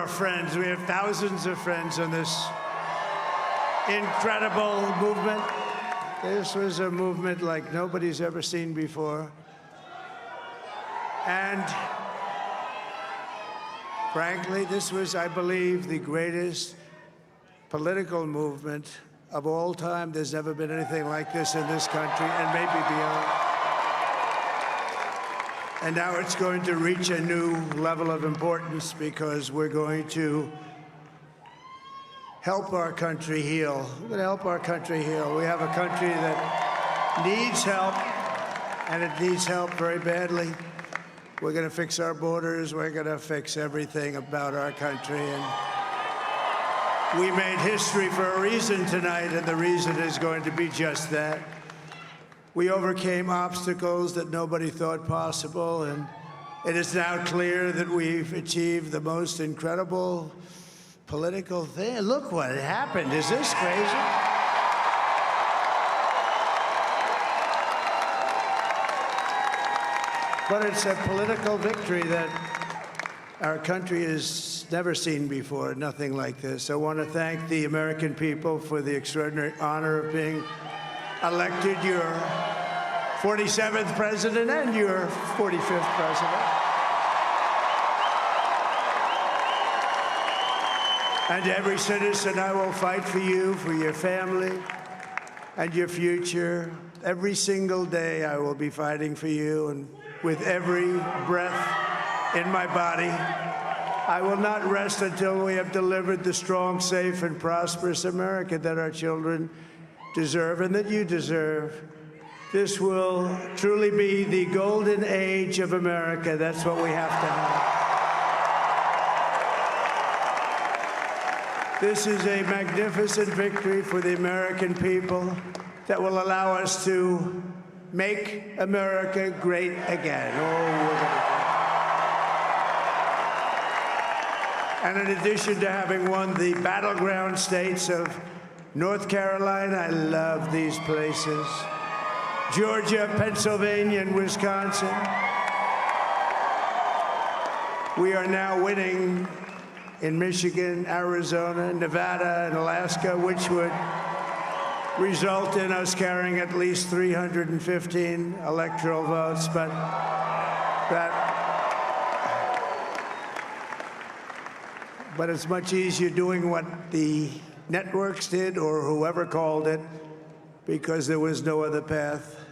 our friends. We have thousands of friends on this incredible movement. This was a movement like nobody's ever seen before. And frankly, this was, I believe, the greatest political movement of all time. There's never been anything like this in this country, and maybe beyond. And now it's going to reach a new level of importance because we're going to help our country heal. We're going to help our country heal. We have a country that needs help, and it needs help very badly. We're going to fix our borders. We're going to fix everything about our country. And we made history for a reason tonight, and the reason is going to be just that. We overcame obstacles that nobody thought possible, and it is now clear that we've achieved the most incredible political thing. Look what happened. Is this crazy? But it's a political victory that our country has never seen before, nothing like this. I want to thank the American people for the extraordinary honor of being elected your 47th president and your 45th president. And to every citizen, I will fight for you, for your family, and your future. Every single day, I will be fighting for you, and with every breath in my body, I will not rest until we have delivered the strong, safe, and prosperous America that our children deserve and that you deserve. This will truly be the golden age of America. That's what we have to have. This is a magnificent victory for the American people that will allow us to make America great again. And in addition to having won the battleground states of North Carolina, I love these places, Georgia, Pennsylvania, and Wisconsin, we are now winning in Michigan, Arizona, Nevada, and Alaska, which would result in us carrying at least 315 electoral votes, but it's much easier doing what the networks did or whoever called it, because there was no other path.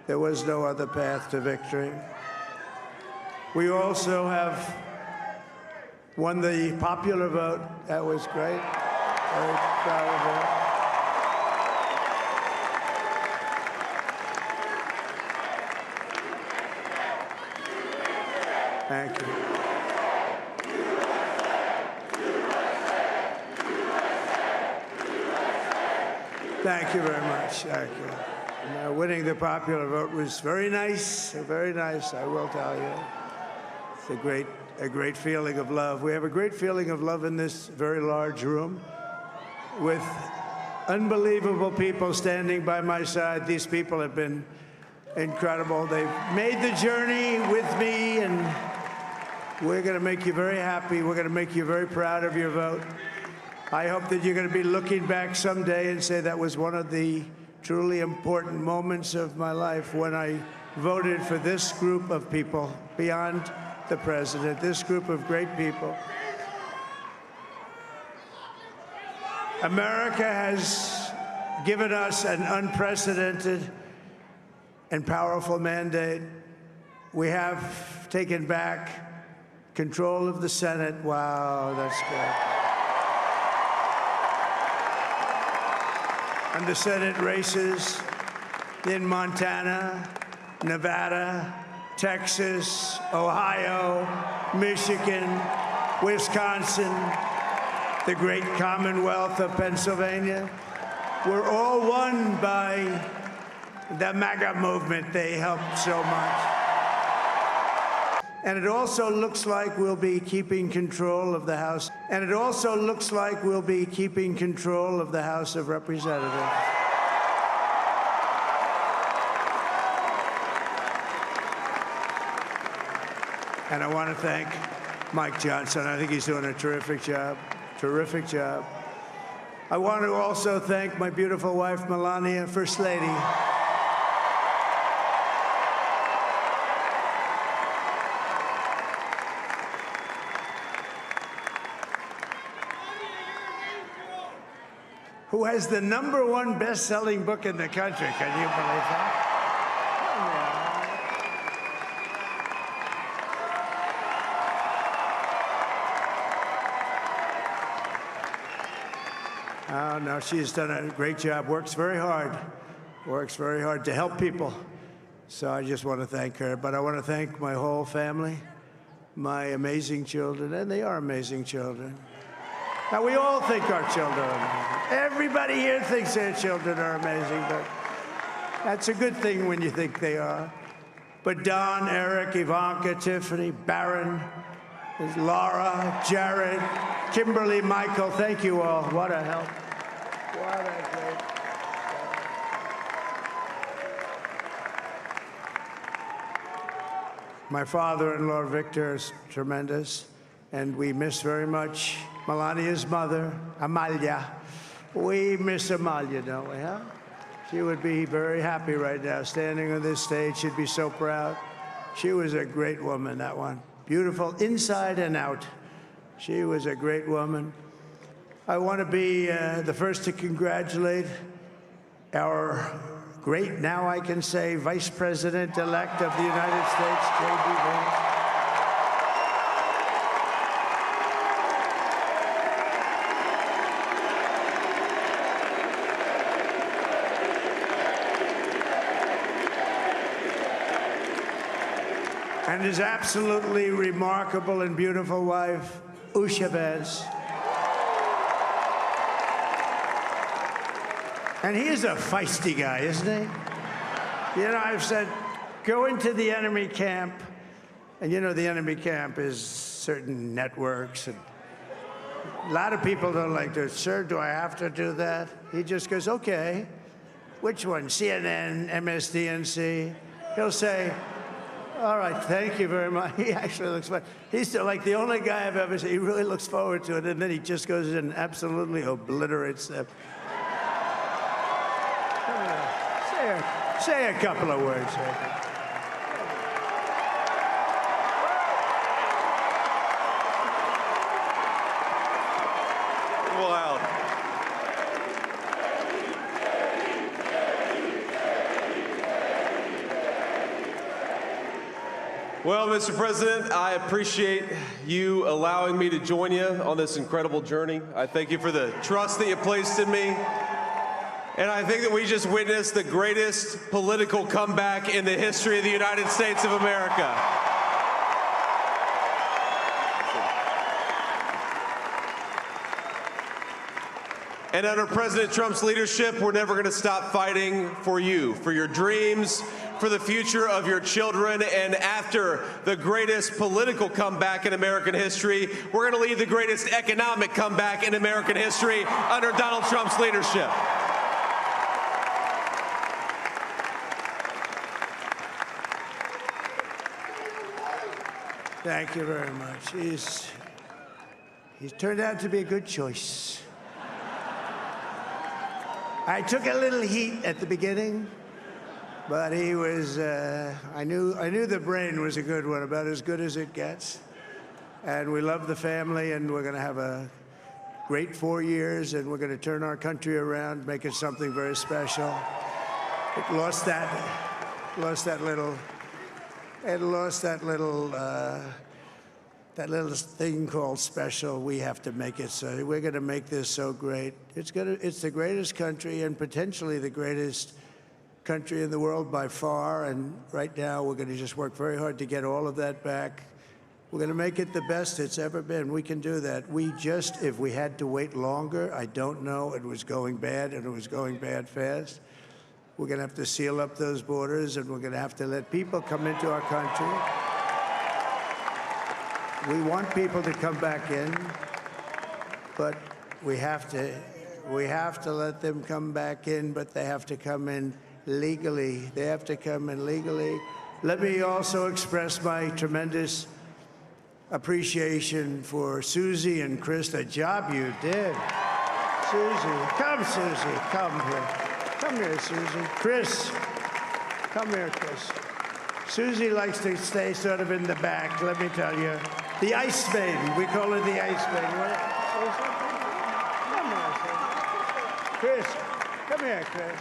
There was no other path to victory. We also have won the popular vote. That was great. Very proud of that. Thank you. Thank you very much. Thank you. Winning the popular vote was very nice, I will tell you. It's a great feeling of love. We have a great feeling of love in this very large room with unbelievable people standing by my side. These people have been incredible. They've made the journey with me, and we're going to make you very happy. We're going to make you very proud of your vote. I hope that you're going to be looking back someday and say that was one of the truly important moments of my life when I voted for this group of people beyond the president, this group of great people. America has given us an unprecedented and powerful mandate. We have taken back control of the Senate. Wow, that's good. And the Senate races in Montana, Nevada, Texas, Ohio, Michigan, Wisconsin, the great Commonwealth of Pennsylvania, were all won by the MAGA movement. They helped so much. And it also looks like we'll be keeping control of the House. And it also looks like we'll be keeping control of the House of Representatives. And I want to thank Mike Johnson. I think he's doing a terrific job. Terrific job. I want to also thank my beautiful wife, Melania, First Lady. Who has the #1 best-selling book in the country. Can you believe that? Oh, no, she's done a great job, works very hard to help people. So I just want to thank her. But I want to thank my whole family, my amazing children, and they are amazing children. Now, we all think our children are amazing. Everybody here thinks their children are amazing, but that's a good thing when you think they are. But Don, Eric, Ivanka, Tiffany, Barron, Laura, Jared, Kimberly, Michael, thank you all. What a help. What a great. My father-in-law, Victor, is tremendous, and we miss very much Melania's mother, Amalia. We miss Amalia, don't we, huh? She would be very happy right now, standing on this stage. She'd be so proud. She was a great woman, that one. Beautiful inside and out. She was a great woman. I want to be the first to congratulate our great, now I can say, Vice President-elect of the United States, JD Vance. And his absolutely remarkable and beautiful wife, U.S Vance. And he is a feisty guy, isn't he? You know, I've said, go into the enemy camp, and you know the enemy camp is certain networks, and a lot of people don't like to, sir, do I have to do that? He just goes, okay, which one, CNN, MSDNC? He'll say, all right, thank you very much. He actually looks fun. He's like the only guy I've ever seen. He really looks forward to it, and then he just goes in and absolutely obliterates them. Say a couple of words. Wow. Well, Mr. President, I appreciate you allowing me to join you on this incredible journey. I thank you for the trust that you placed in me. And I think that we just witnessed the greatest political comeback in the history of the United States of America. And under President Trump's leadership, we're never going to stop fighting for you, for your dreams, for the future of your children. And after the greatest political comeback in American history, we're going to lead the greatest economic comeback in American history under Donald Trump's leadership. Thank you very much. He's turned out to be a good choice. I took a little heat at the beginning, but he was, I knew the brain was a good one, about as good as it gets. And we love the family, and we're going to have a great 4 years, and we're going to turn our country around, make it something very special. It lost that little thing called special. We have to make it so. We're going to make this so great. It's the greatest country and potentially the greatest country in the world by far. And right now, we're going to just work very hard to get all of that back. We're going to make it the best it's ever been. We can do that. If we had to wait longer, I don't know. It was going bad, and it was going bad fast. We're going to have to seal up those borders, and we're going to have to let people come into our country. We want people to come back in, but we have to let them come back in, but they have to come in legally. They have to come in legally. Let me also express my tremendous appreciation for Susie and Chris, the job you did. Susie, come here. Come here, Susie. Chris, come here, Chris. Susie likes to stay sort of in the back, let me tell you. The Ice Maiden, we call her the Ice Maiden. Come here, Chris. Come here, Chris.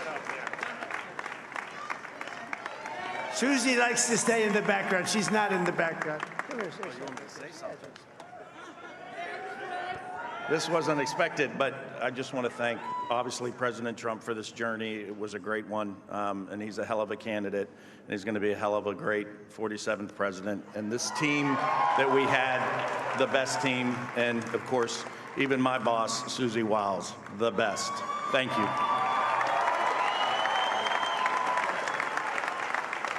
Susie likes to stay in the background. She's not in the background. Come here, say something. This wasn't expected, but I just want to thank, obviously, President Trump for this journey. It was a great one, and he's a hell of a candidate, and he's going to be a hell of a great 47th president. And this team that we had, the best team, and, of course, even my boss, Susie Wiles, the best. Thank you.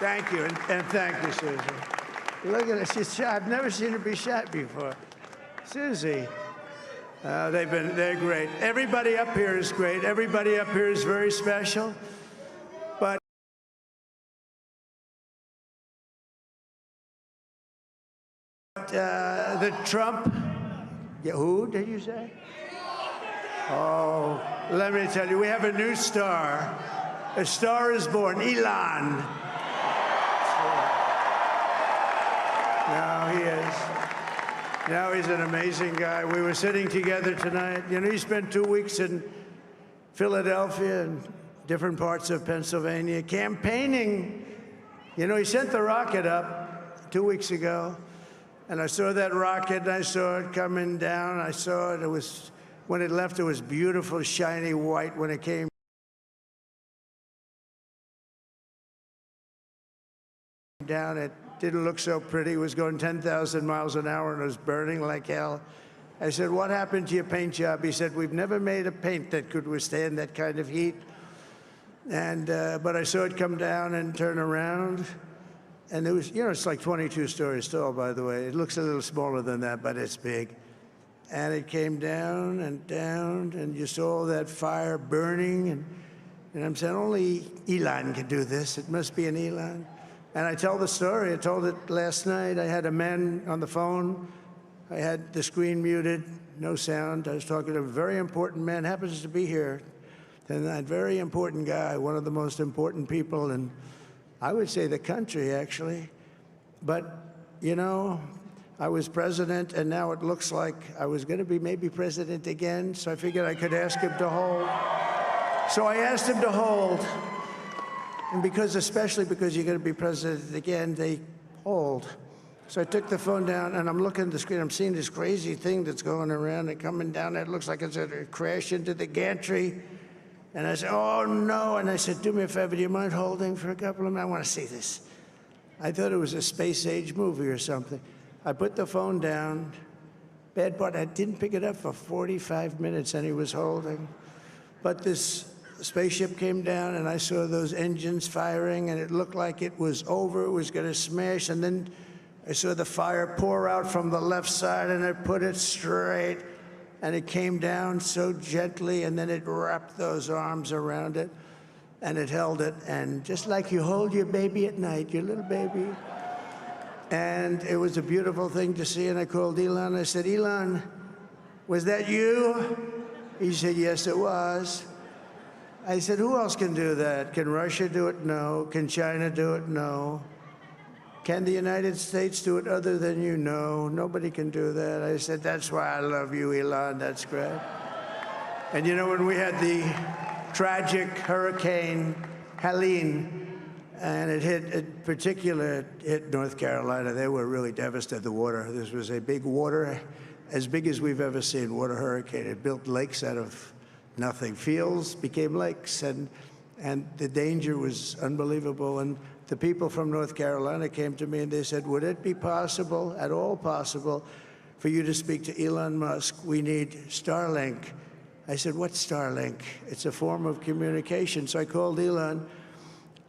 Thank you, and thank you, Susie. Look at her, she's shy. I've never seen her be shy before. Susie. They're great. Everybody up here is great. Everybody up here is very special. But the Trump, who did you say? Oh, let me tell you, we have a new star. A star is born, Elon. Now he is. Now he's an amazing guy. We were sitting together tonight. You know, he spent 2 weeks in Philadelphia and different parts of Pennsylvania campaigning. You know, he sent the rocket up 2 weeks ago, and I saw that rocket, and I saw it coming down. I saw it. It was, when it left, it was beautiful, shiny white. When it came down, it didn't look so pretty. It was going 10,000 miles an hour and it was burning like hell. I said, what happened to your paint job? He said, we've never made a paint that could withstand that kind of heat. And, but I saw it come down and turn around. And it was, you know, it's like 22 stories tall, by the way. It looks a little smaller than that, but it's big. And it came down, and you saw that fire burning. And I'm saying, only Elon can do this. It must be an Elon. And I tell the story. I told it last night. I had a man on the phone. I had the screen muted, no sound. I was talking to a very important man, happens to be here. And that very important guy, one of the most important people in, I would say, the country, actually. But, you know, I was president, and now it looks like I was going to be maybe president again, so I figured I could ask him to hold. So I asked him to hold. And because, especially because you're going to be president again, they hold. So I took the phone down, and I'm looking at the screen. I'm seeing this crazy thing that's going around and coming down. It looks like it's going to crash into the gantry. And I said, oh, no. And I said, do me a favor, do you mind holding for a couple of minutes? I want to see this. I thought it was a space-age movie or something. I put the phone down. Bad part, I didn't pick it up for 45 minutes, and he was holding. But this spaceship came down, and I saw those engines firing, and it looked like it was over. It was going to smash. And then I saw the fire pour out from the left side, and I put it straight. And it came down so gently, and then it wrapped those arms around it, and it held it. And just like you hold your baby at night, your little baby. And it was a beautiful thing to see. And I called Elon. I said, Elon, was that you? He said, yes, it was. I said, who else can do that? Can Russia do it? No. Can China do it? No. Can the United States do it other than you? No. Nobody can do that. I said, that's why I love you, Elon. That's great. And you know, when we had the tragic Hurricane Helene, and it hit North Carolina, they were really devastated, the water. This was a big water, as big as we've ever seen, water hurricane. It built lakes out of nothing. Fields became lakes, and the danger was unbelievable. And the people from North Carolina came to me and they said, would it be possible, at all possible, for you to speak to Elon Musk? We need Starlink. I said, what's Starlink? It's a form of communication. So I called Elon,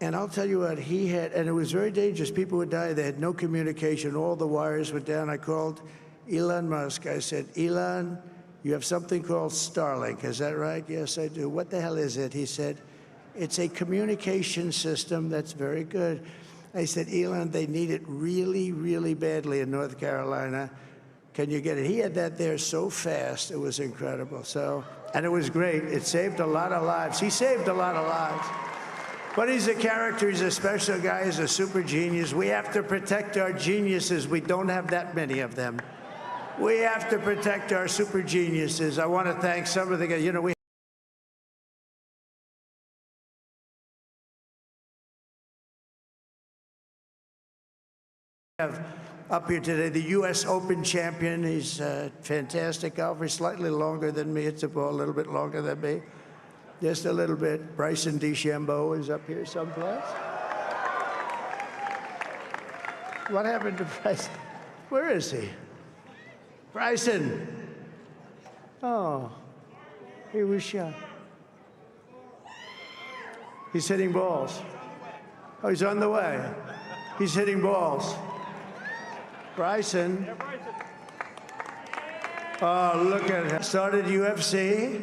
and I'll tell you what, he had, and it was very dangerous. People would die. They had no communication. All the wires were down. I called Elon Musk. I said, Elon, you have something called Starlink. Is that right? Yes, I do. What the hell is it? He said, it's a communication system that's very good. I said, Elon, they need it really, really badly in North Carolina. Can you get it? He had that there so fast. It was incredible. So, and it was great. It saved a lot of lives. He saved a lot of lives. But he's a character. He's a special guy. He's a super genius. We have to protect our geniuses. We don't have that many of them. We have to protect our super geniuses. I want to thank some of the guys. You know, we have up here today the U.S. Open champion. He's a fantastic golfer. He's slightly longer than me. Hits the ball a little bit longer than me. Just a little bit. Bryson DeChambeau is up here someplace. What happened to Bryson? Where is he? Bryson. Oh, he was shot. He's hitting balls. Oh, he's on the way. He's hitting balls. Bryson. Oh, look at him. Started UFC,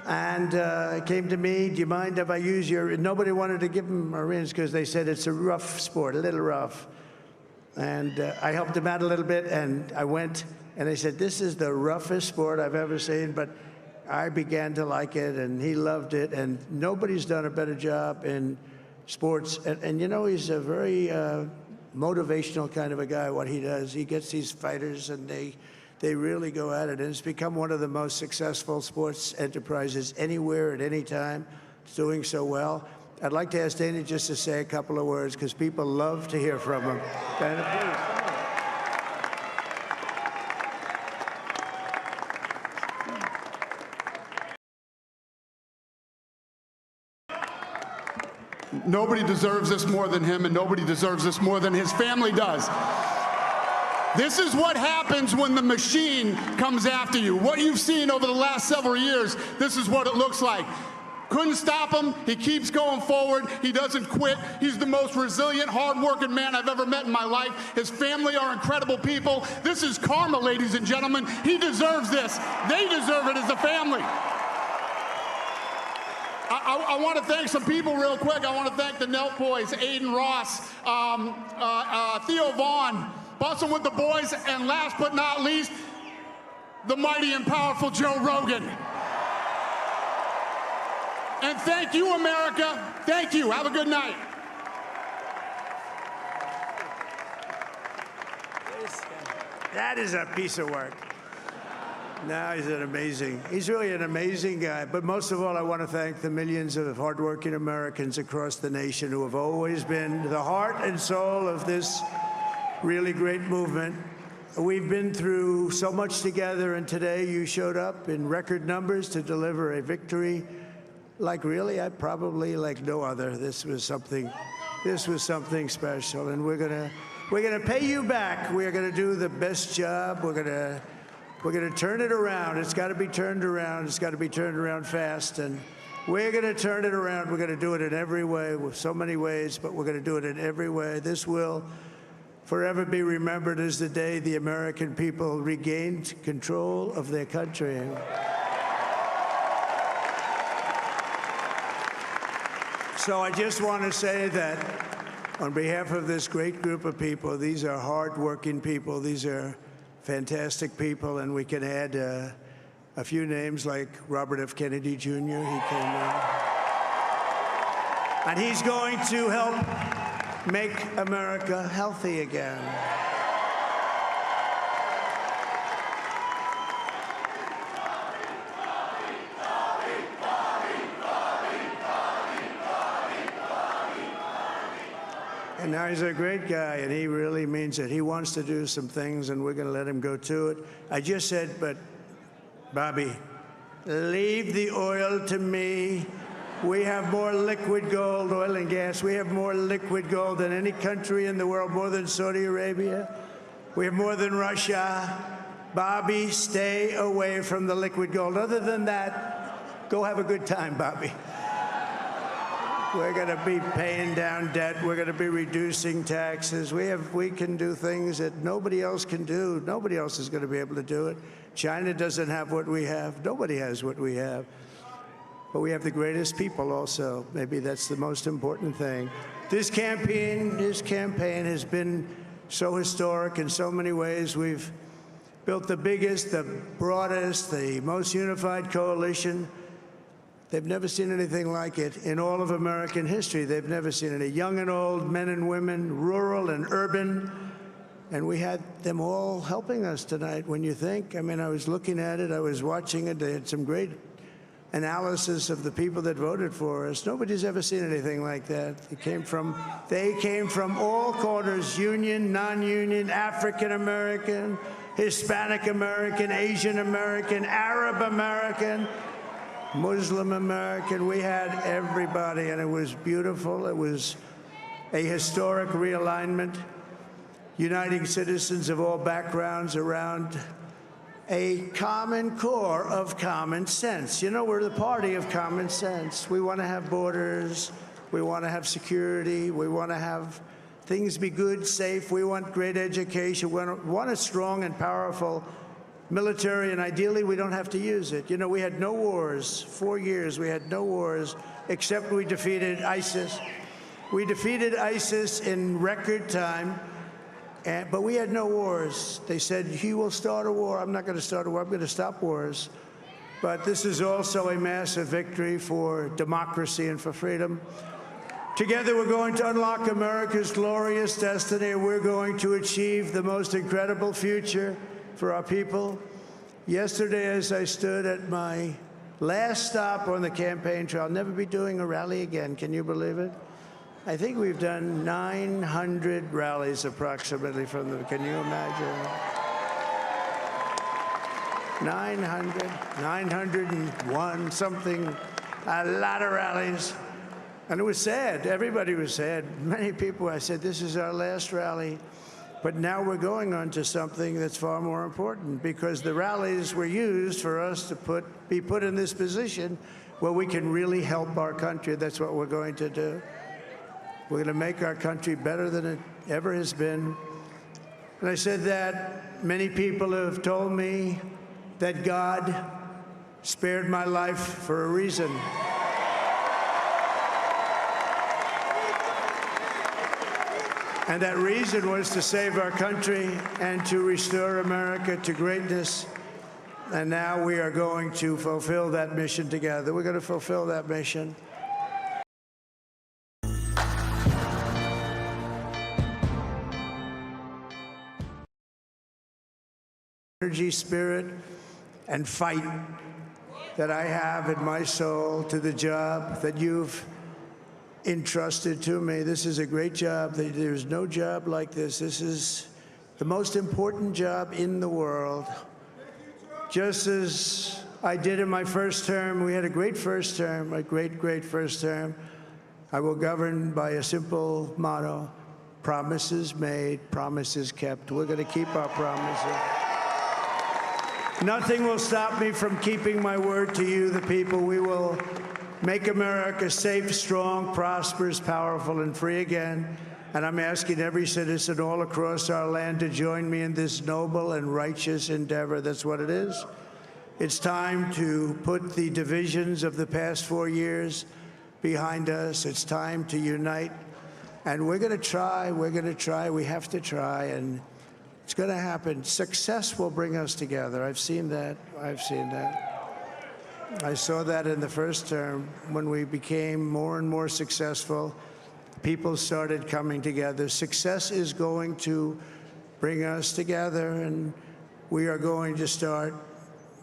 and came to me, do you mind if I use your, nobody wanted to give him a rinse because they said it's a rough sport, a little rough. And I helped him out a little bit, and I went, and they said, this is the roughest sport I've ever seen, but I began to like it, and he loved it, and nobody's done a better job in sports. And you know, he's a very motivational kind of a guy, what he does. He gets these fighters, and they really go at it, and it's become one of the most successful sports enterprises anywhere at any time. It's doing so well. I'd like to ask Dana just to say a couple of words, because people love to hear from him. Dana, please. Nobody deserves this more than him, and nobody deserves this more than his family does. This is what happens when the machine comes after you. What you've seen over the last several years, this is what it looks like. Couldn't stop him. He keeps going forward. He doesn't quit. He's the most resilient, hard-working man I've ever met in my life. His family are incredible people. This is karma, ladies and gentlemen. He deserves this. They deserve it as a family. I want to thank some people real quick. I want to thank the Nelk boys, Aiden Ross, Theo Vaughn, busting with the boys, and last but not least, the mighty and powerful Joe Rogan. And thank you, America. Thank you. Have a good night. that is a piece of work. No, he's really an amazing guy. But most of all, I want to thank the millions of hardworking Americans across the nation who have always been the heart and soul of this really great movement. We've been through so much together, and today you showed up in record numbers to deliver a victory like probably like no other. This was something special, and we're gonna pay you back. We're gonna do the best job. We're gonna turn it around. It's got to be turned around. It's got to be turned around fast, and we're gonna turn it around. We're gonna do it in every way, with so many ways, but we're gonna do it in every way. This will forever be remembered as the day the American people regained control of their country. So I just want to say that on behalf of this great group of people, these are hard-working people. These are fantastic people, and we can add a few names like Robert F. Kennedy Jr. He came in. And he's going to help make America healthy again. And now he's a great guy, and he really means it. He wants to do some things, and we're going to let him go to it. I just said, but Bobby, leave the oil to me. We have more liquid gold, oil and gas. We have more liquid gold than any country in the world, more than Saudi Arabia. We have more than Russia. Bobby, stay away from the liquid gold. Other than that, go have a good time, Bobby. We're going to be paying down debt. We're going to be reducing taxes. We can do things that nobody else can do. Nobody else is going to be able to do it. China doesn't have what we have. Nobody has what we have. But we have the greatest people also. Maybe that's the most important thing. This campaign has been so historic in so many ways. We've built the biggest, the broadest, the most unified coalition. They've never seen anything like it in all of American history. They've never seen it. Young and old, men and women, rural and urban. And we had them all helping us tonight, when you think. I mean, I was looking at it, I was watching it. They had some great analysis of the people that voted for us. Nobody's ever seen anything like that. They came from all corners, union, non-union, African American, Hispanic American, Asian American, Arab American, Muslim American. We had everybody, and it was beautiful. It was a historic realignment, uniting citizens of all backgrounds around a common core of common sense. You know, we're the party of common sense. We want to have borders. We want to have security. We want to have things be good, safe. We want great education. We want a strong and powerful military, and ideally, we don't have to use it. You know, we had no wars. 4 years, we had no wars, except we defeated ISIS. We defeated ISIS in record time. But we had no wars. They said, he will start a war. I'm not going to start a war. I'm going to stop wars. But this is also a massive victory for democracy and for freedom. Together, we're going to unlock America's glorious destiny. We're going to achieve the most incredible future for our people. Yesterday, as I stood at my last stop on the campaign trail, I'll never be doing a rally again. Can you believe it? I think we've done 900 rallies approximately from them. Can you imagine? 901, something, a lot of rallies. And it was sad. Everybody was sad. Many people, I said, this is our last rally. But now we're going on to something that's far more important, because the rallies were used for us to be put in this position where we can really help our country. That's what we're going to do. We're going to make our country better than it ever has been. And I said that many people have told me that God spared my life for a reason. And that reason was to save our country and to restore America to greatness. And now we are going to fulfill that mission together. We're going to fulfill that mission. Energy, spirit, and fight that I have in my soul to the job that you've entrusted to me. This is a great job. There's no job like this. This is the most important job in the world. Just as I did in my first term, we had a great first term, a great, great first term. I will govern by a simple motto: promises made, promises kept. We're going to keep our promises. Nothing will stop me from keeping my word to you, the people. We will make America safe, strong, prosperous, powerful, and free again. And I'm asking every citizen all across our land to join me in this noble and righteous endeavor. That's what it is. It's time to put the divisions of the past 4 years behind us. It's time to unite. And we're going to try. We're going to try. We have to try. And it's going to happen. Success will bring us together. I've seen that. I've seen that. I saw that in the first term. When we became more and more successful, people started coming together. Success is going to bring us together, and we are going to start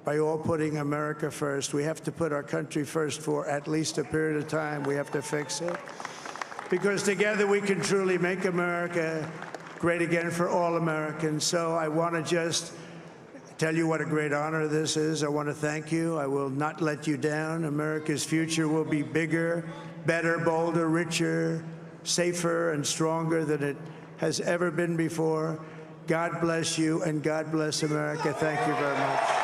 by all putting America first. We have to put our country first for at least a period of time. We have to fix it. Because together we can truly make America great again for all Americans. So I want to just tell you what a great honor this is. I want to thank you. I will not let you down. America's future will be bigger, better, bolder, richer, safer, and stronger than it has ever been before. God bless you, and God bless America. Thank you very much.